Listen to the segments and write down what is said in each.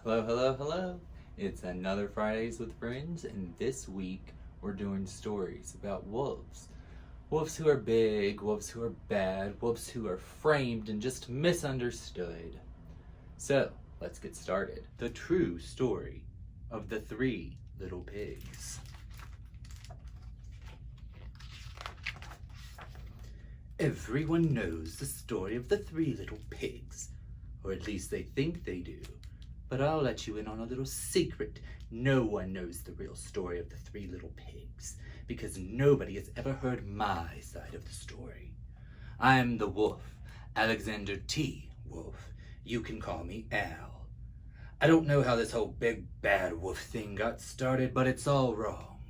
Hello, hello, hello. It's another Fridays with Friends, and this week we're doing stories about wolves. Wolves who are big, wolves who are bad, wolves who are framed and just misunderstood. So, let's get started. The true story of the three little pigs. Everyone knows the story of the three little pigs, or at least they think they do. But I'll let you in on a little secret. No one knows the real story of the three little pigs, because nobody has ever heard my side of the story. I'm the wolf, Alexander T. Wolf. You can call me Al. I don't know how this whole big bad wolf thing got started, but it's all wrong.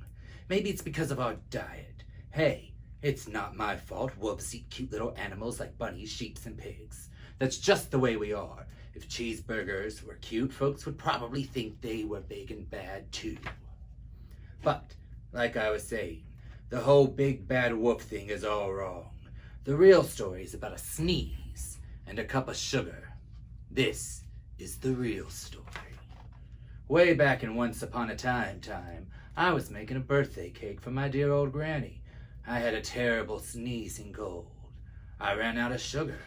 Maybe it's because of our diet. Hey, it's not my fault wolves eat cute little animals like bunnies, sheep, and pigs. That's just the way we are. If cheeseburgers were cute, folks would probably think they were big and bad too. But, like I was saying, the whole big bad wolf thing is all wrong. The real story is about a sneeze and a cup of sugar. This is the real story. Way back in Once Upon a Time, I was making a birthday cake for my dear old granny. I had a terrible sneezing cold. I ran out of sugar.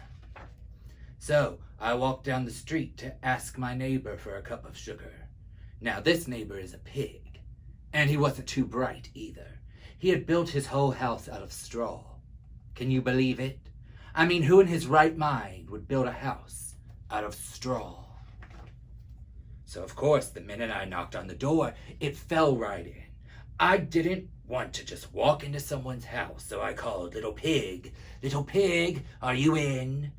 So I walked down the street to ask my neighbor for a cup of sugar. Now this neighbor is a pig, and he wasn't too bright either. He had built his whole house out of straw. Can you believe it? I mean, who in his right mind would build a house out of straw? So of course, the minute I knocked on the door, it fell right in. I didn't want to just walk into someone's house, so I called, "Little pig, are you in?"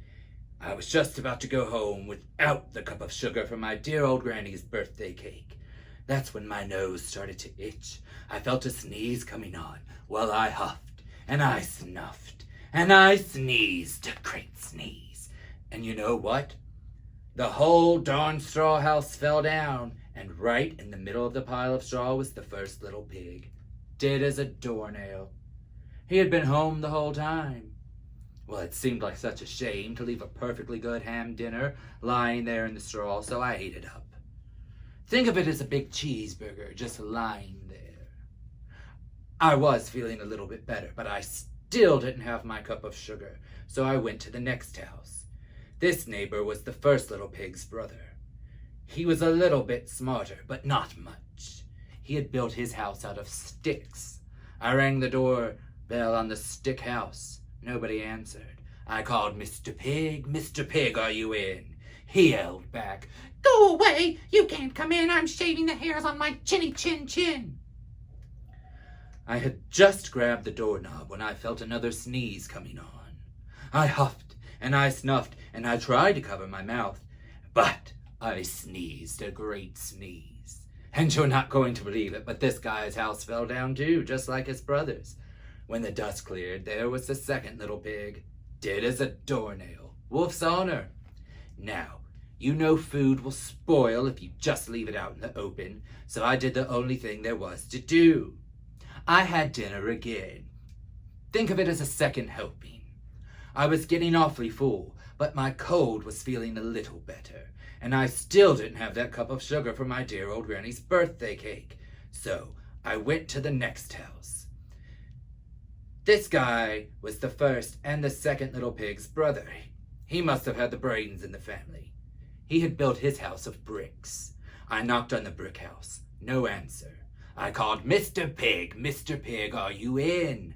I was just about to go home without the cup of sugar for my dear old granny's birthday cake. That's when my nose started to itch. I felt a sneeze coming on. Well, I huffed, and I snuffed, and I sneezed a great sneeze. And you know what? The whole darn straw house fell down, and right in the middle of the pile of straw was the first little pig, dead as a doornail. He had been home the whole time. Well, it seemed like such a shame to leave a perfectly good ham dinner lying there in the straw, so I ate it up. Think of it as a big cheeseburger just lying there. I was feeling a little bit better, but I still didn't have my cup of sugar, so I went to the next house. This neighbor was the first little pig's brother. He was a little bit smarter, but not much. He had built his house out of sticks. I rang the doorbell on the stick house. Nobody answered. I called, "Mr. Pig, are you in?" He yelled back, "Go away! You can't come in! I'm shaving the hairs on my chinny chin." I had just grabbed the doorknob when I felt another sneeze coming on. I huffed, and I snuffed, and I tried to cover my mouth, but I sneezed a great sneeze. And you're not going to believe it, but this guy's house fell down too, just like his brother's. When the dust cleared, there was the second little pig, dead as a doornail. Wolf's honor. Now, you know food will spoil if you just leave it out in the open, so I did the only thing there was to do. I had dinner again. Think of it as a second helping. I was getting awfully full, but my cold was feeling a little better, and I still didn't have that cup of sugar for my dear old granny's birthday cake. So I went to the next house. This guy was the first and the second little pig's brother. He must have had the brains in the family. He had built his house of bricks. I knocked on the brick house. No answer. I called, "Mr. Pig, are you in?"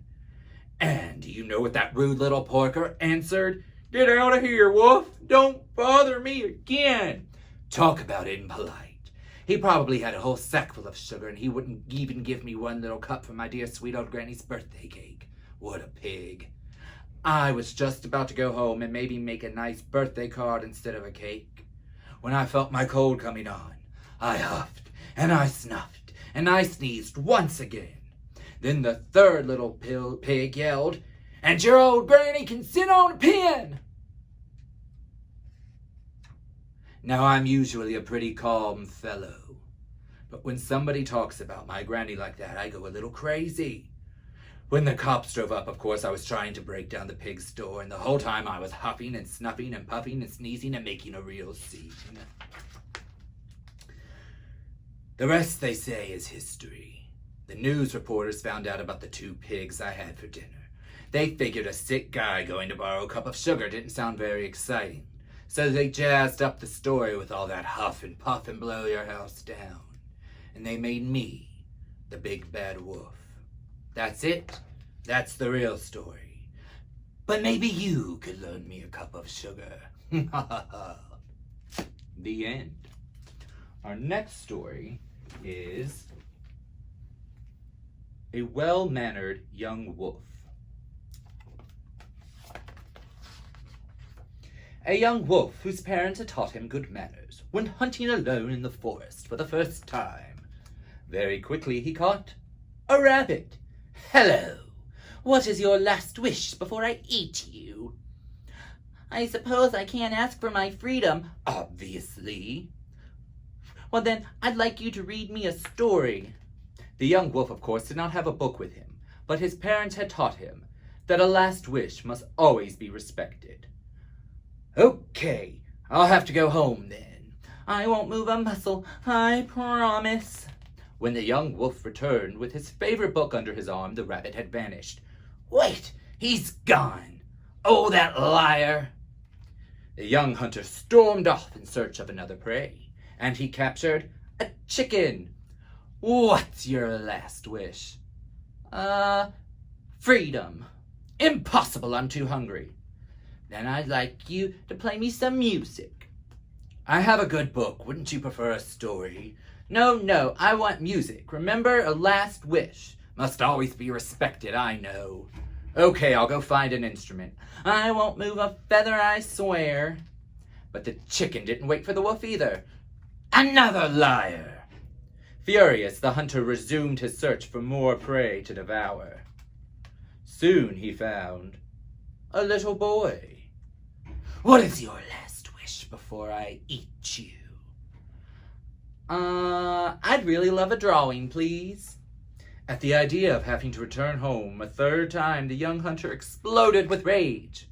And do you know what that rude little porker answered? "Get out of here, wolf! Don't bother me again!" Talk about impolite. He probably had a whole sack full of sugar, and he wouldn't even give me one little cup for my dear sweet old granny's birthday cake. What a pig. I was just about to go home and maybe make a nice birthday card instead of a cake, when I felt my cold coming on. I huffed, and I snuffed, and I sneezed once again. Then the third little pig yelled, "And your old granny can sit on a pin!" Now, I'm usually a pretty calm fellow, but when somebody talks about my granny like that, I go a little crazy. When the cops drove up, of course, I was trying to break down the pig's door, and the whole time I was huffing and snuffing and puffing and sneezing and making a real scene. The rest, they say, is history. The news reporters found out about the 2 pigs I had for dinner. They figured a sick guy going to borrow a cup of sugar didn't sound very exciting, so they jazzed up the story with all that huff and puff and blow your house down. And they made me the big bad wolf. That's it. That's the real story. But maybe you could loan me a cup of sugar. The end. Our next story is A Well-Mannered Young Wolf. A young wolf whose parents had taught him good manners went hunting alone in the forest for the first time. Very quickly he caught a rabbit. "Hello, what is your last wish before I eat you?" "I suppose I can't ask for my freedom." "Obviously." "Well then, I'd like you to read me a story." The young wolf, of course, did not have a book with him, but his parents had taught him that a last wish must always be respected. "Okay, I'll have to go home then." "I won't move a muscle, I promise." When the young wolf returned with his favorite book under his arm, the rabbit had vanished. "Wait, he's gone. Oh, that liar." The young hunter stormed off in search of another prey, and he captured a chicken. "What's your last wish?" Freedom." "Impossible, I'm too hungry." "Then I'd like you to play me some music." "I have a good book. Wouldn't you prefer a story?" No, I want music. Remember, a last wish must always be respected, I know." "Okay, I'll go find an instrument." "I won't move a feather, I swear." But the chicken didn't wait for the wolf either. Another liar! Furious, the hunter resumed his search for more prey to devour. Soon he found a little boy. "What is your last wish before I eat you?" I'd really love a drawing, please." At the idea of having to return home a third time, the young hunter exploded with rage.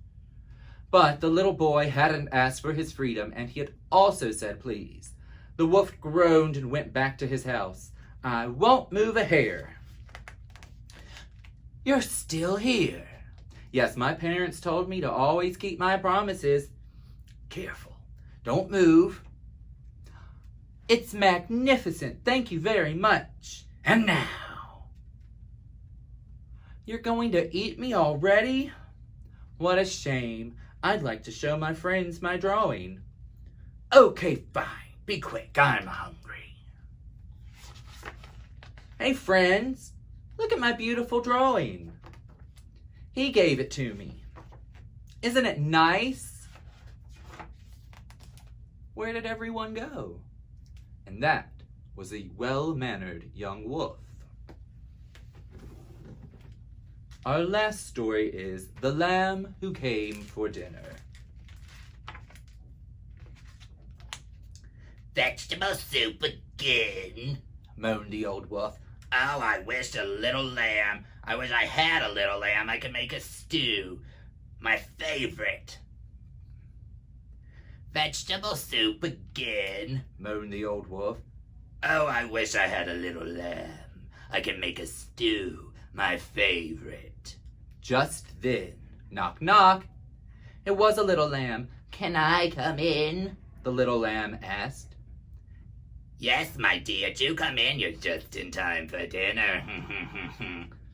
But the little boy hadn't asked for his freedom, and he had also said please. The wolf groaned and went back to his house. "I won't move a hair." "You're still here?" "Yes, my parents told me to always keep my promises." "Careful, don't move." "It's magnificent, thank you very much." "And now?" "You're going to eat me already?" "What a shame. I'd like to show my friends my drawing." "Okay, fine. Be quick, I'm hungry." "Hey, friends, look at my beautiful drawing." He gave it to me. Isn't it nice? Where did everyone go? And that was A Well-Mannered Young Wolf. Our last story is The Lamb Who Came for Dinner. "Vegetable soup again," moaned the old wolf. "Oh, I wish I had a little lamb. I could make a stew. My favorite." "Vegetable soup again," moaned the old wolf. "Oh, I wish I had a little lamb. I can make a stew. My favorite." Just then, knock, knock. It was a little lamb. "Can I come in?" The little lamb asked. "Yes, my dear, do come in. You're just in time for dinner,"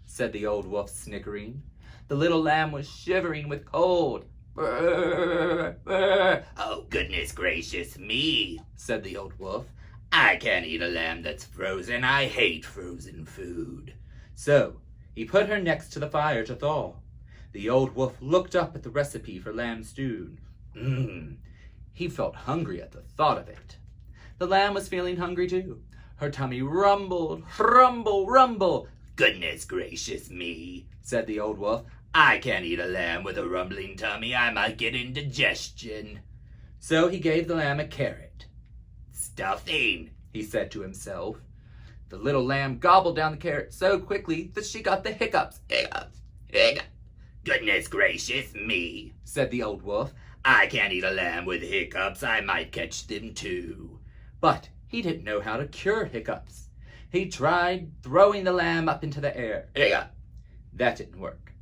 said the old wolf, snickering. The little lamb was shivering with cold. "Brr, brr." "Oh, goodness gracious me," said the old wolf. "I can't eat a lamb that's frozen. I hate frozen food." So he put her next to the fire to thaw. The old wolf looked up at the recipe for lamb stew. He felt hungry at the thought of it. The lamb was feeling hungry too. Her tummy rumbled, rumble, rumble. "Goodness gracious me," said the old wolf. "I can't eat a lamb with a rumbling tummy. I might get indigestion." So he gave the lamb a carrot. "Stuffing," he said to himself. The little lamb gobbled down the carrot so quickly that she got the hiccups. "Hiccups, hiccups. Goodness gracious me," said the old wolf. "I can't eat a lamb with hiccups. I might catch them too." But He didn't know how to cure hiccups. He tried throwing the lamb up into the air. Hiccup. That didn't work.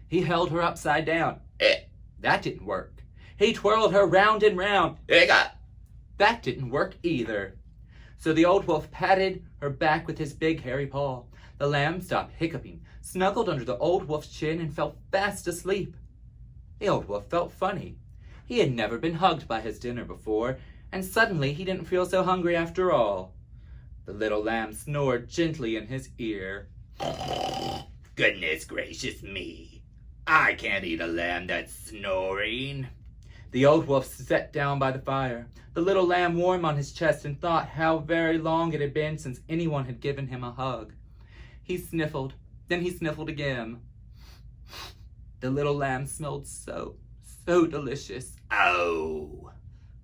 He held her upside down. Eh. That didn't work. He twirled her round and round. Hiccup. That didn't work either. So the old wolf patted her back with his big hairy paw. The lamb stopped hiccuping, snuggled under the old wolf's chin, and fell fast asleep. The old wolf felt funny. He had never been hugged by his dinner before, and suddenly he didn't feel so hungry after all. The little lamb snored gently in his ear. Goodness gracious me. I can't eat a lamb that's snoring. The old wolf sat down by the fire, the little lamb warm on his chest, and thought how very long it had been since anyone had given him a hug. He sniffled, then he sniffled again. The little lamb smelled so delicious. Oh,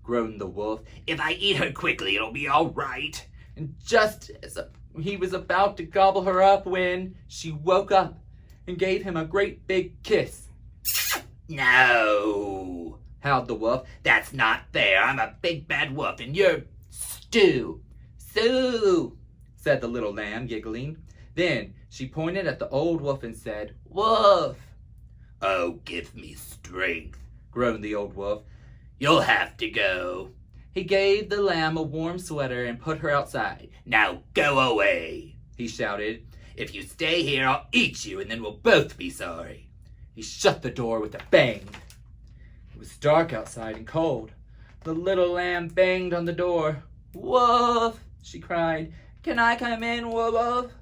groaned the wolf. If I eat her quickly, it'll be all right. And just as he was about to gobble her up when she woke up and gave him a great big kiss. No, howled the wolf. That's not fair. I'm a big bad wolf and you're stew. Sue, said the little lamb, giggling. Then she pointed at the old wolf and said, Wolf. Oh, give me strength, groaned the old wolf. You'll have to go. He gave the lamb a warm sweater and put her outside. Now go away, he shouted. If you stay here, I'll eat you and then we'll both be sorry. He shut the door with a bang. It was dark outside and cold. The little lamb banged on the door. Wolf, she cried. Can I come in, wolf?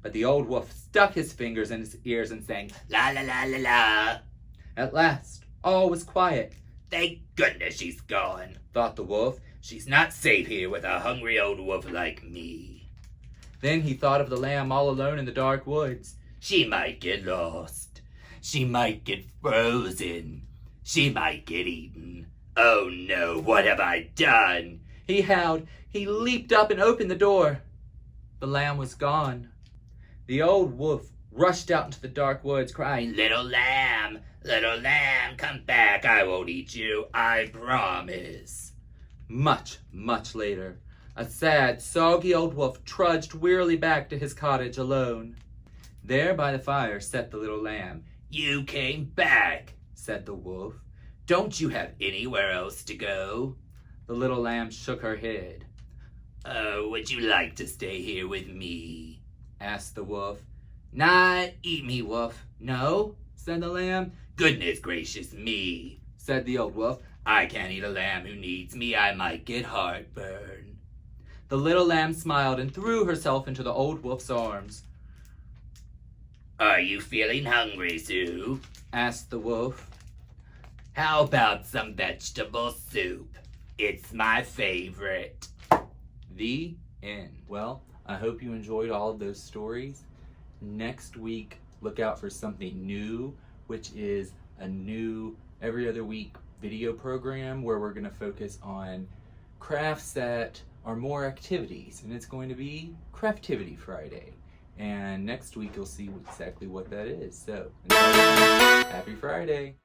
But the old wolf stuck his fingers in his ears and sang, La la la la la. At last, all was quiet. Thank goodness she's gone, thought the wolf. She's not safe here with a hungry old wolf like me. Then he thought of the lamb all alone in the dark woods. She might get lost. She might get frozen. She might get eaten. Oh no, what have I done? He howled. He leaped up and opened the door. The lamb was gone. The old wolf rushed out into the dark woods, crying, Little lamb, come back. I won't eat you, I promise. Much, much later, a sad, soggy old wolf trudged wearily back to his cottage alone. There by the fire sat the little lamb. You came back, said the wolf. Don't you have anywhere else to go? The little lamb shook her head. Oh, would you like to stay here with me? asked the wolf. Not eat me, wolf. No, said the lamb. Goodness gracious me, said the old wolf. I can't eat a lamb who needs me. I might get heartburn. The little lamb smiled and threw herself into the old wolf's arms. Are you feeling hungry, Sue? asked the wolf. How about some vegetable soup? It's my favorite. The end. Well, I hope you enjoyed all of those stories. Next week, look out for something new, which is a new every other week video program where we're going to focus on crafts that are more activities, and it's going to be Craftivity Friday. And next week you'll see exactly what that is. So, until then, happy Friday!